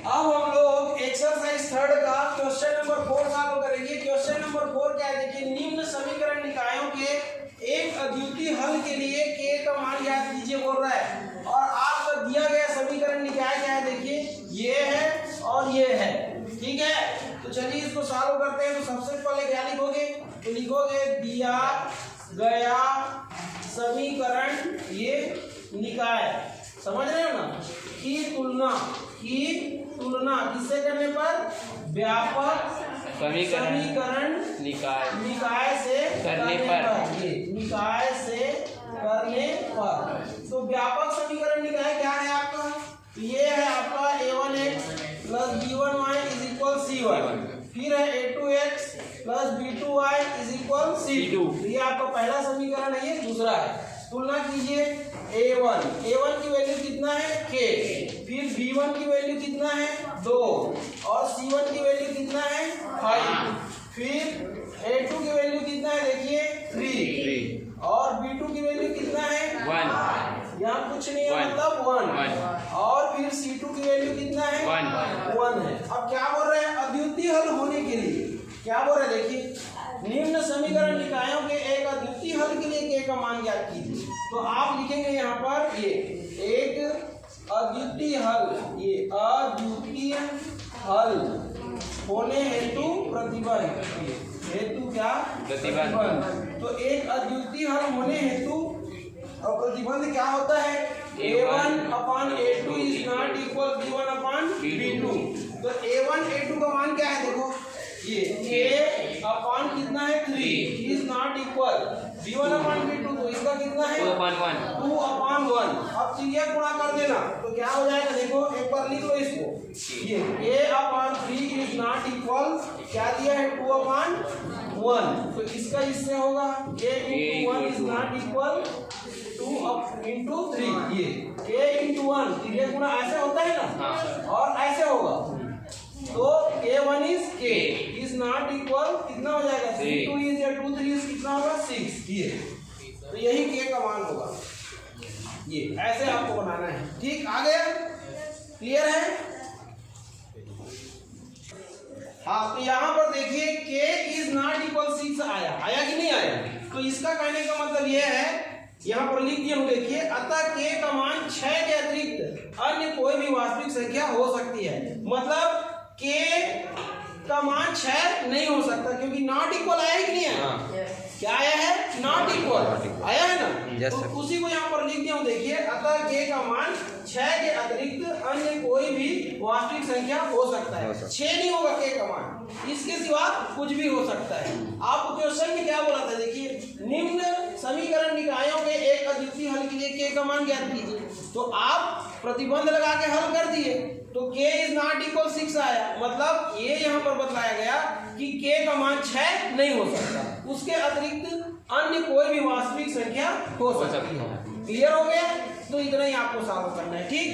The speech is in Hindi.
अब हम लोग एक्सरसाइज 3 का क्वेश्चन नंबर 4 सॉल्व करेंगे। क्वेश्चन नंबर 4 क्या है देखिए, निम्न समीकरण निकायों के एक अद्वितीय हल के लिए k का मान ज्ञात कीजिए बोल रहा है। और आपका दिया गया समीकरण निकाय क्या है देखिए, ये है और ये है, ठीक है। तो चलिए इसको सॉल्व करते हैं। तो सबसे पहले क्या लिखोगे, तो लिखोगे दिया गया समीकरण ये निकाय, समझ रहे हो ना, की तुलना किससे करने पर, व्यापक समीकरण निकाय से करने पर, निकाय से करने पर। तो व्यापक समीकरण निकाय क्या है आपका, ये है आपका a1x plus b1y is equal c1, फिर है a2x plus b2y is equal c2। ये आपका पहला समीकरण है, ये दूसरा है। तुलना कीजिए, a1 की वैल्यू कितना है k, फिर b1 की वैल्यू कितना है 2 और c1 की वैल्यू कितना है 5, फिर a2 की वैल्यू कितना है देखिए 3 और b2 की वैल्यू कितना है 1, यहाँ कुछ नहीं है मतलब 1 और फिर c2 की वैल्यू कितना है 1 है। अब क्या बोल रहे हैं, अद्वितीय हल होने के लिए क्या बोल रहे हैं देखिए, निम्न समीकरण निकायों के एक अद्वितीय हल के लिए k का मान ज्ञात कीजिए। तो आप लिखेंगे यहाँ पर ये एक अद्वितीय हल, ये अद्वितीय हल होने हेतु प्रतिबंध, हेतु क्या प्रतिबंध। तो एक अद्वितीय हल होने हेतु और प्रतिबंध क्या होता है, a1 upon a2 is not equal b1 upon b2। तो a1 a2 का मान क्या है देखो, ये a अपान कितना है 3 is not equal b1 upon b2, तो इसका कितना है 2 अपान 1। अब चीजें गुणा कर देना तो क्या हो जाएगा देखो, एक बार लिख लो इसको, ये a upon 3 is not equal क्या दिया है 2 अपान 1, तो इसका इससे होगा a into 1 is not equal 2 into 3, ये a इंटू 1, चीजें गुणा ऐसे होता है ना, और ऐसे होगा। तो a1 is k is not equal कितना हो जाएगा 2 इज या 2 3 इज कितना होगा 6, ये तो यही k का मान होगा। ये ऐसे आपको बनाना है, ठीक, आ गया, क्लियर है। हाँ, तो यहाँ पर देखिए k इज नॉट इक्वल 6 आया कि नहीं आया। तो इसका कहने का मतलब ये है, यहाँ पर लिख दिया हूँ देखिए, अतः k का मान 6 के अतिरिक्त अन्य कोई भी वास्तविक संख्या हो सकती है। मतलब k का मान 6 नहीं हो सकता, क्योंकि नॉट इक्वल आया कि नहीं आया, क्या आया है नॉट इक्वल आया है ना। तो उसी को यहाँ पर लिख दिया हूँ देखिए, अतः k का मान 6 के अतिरिक्त अन्य कोई भी वास्तविक संख्या हो सकता है। 6 नहीं होगा k का मान, इसके सिवा कुछ भी हो सकता है। आपको क्वेश्चन में क्या बोला था देखिए, निम्न समीकरण निकायों के एक अद्वितीय हल के लिए k का मान ज्ञात कीजिए। तो आप प्रतिबंध लगा के हल कर दिए, तो k इज नॉट इक्वल 6 आया, मतलब ये यहाँ पर बताया गया कि k का मान 6 नहीं हो सकता, उसके अतिरिक्त अन्य कोई भी वास्तविक संख्या हो सकती है। क्लियर हो गया। तो इतना ही आपको सॉल्व करना है, ठीक।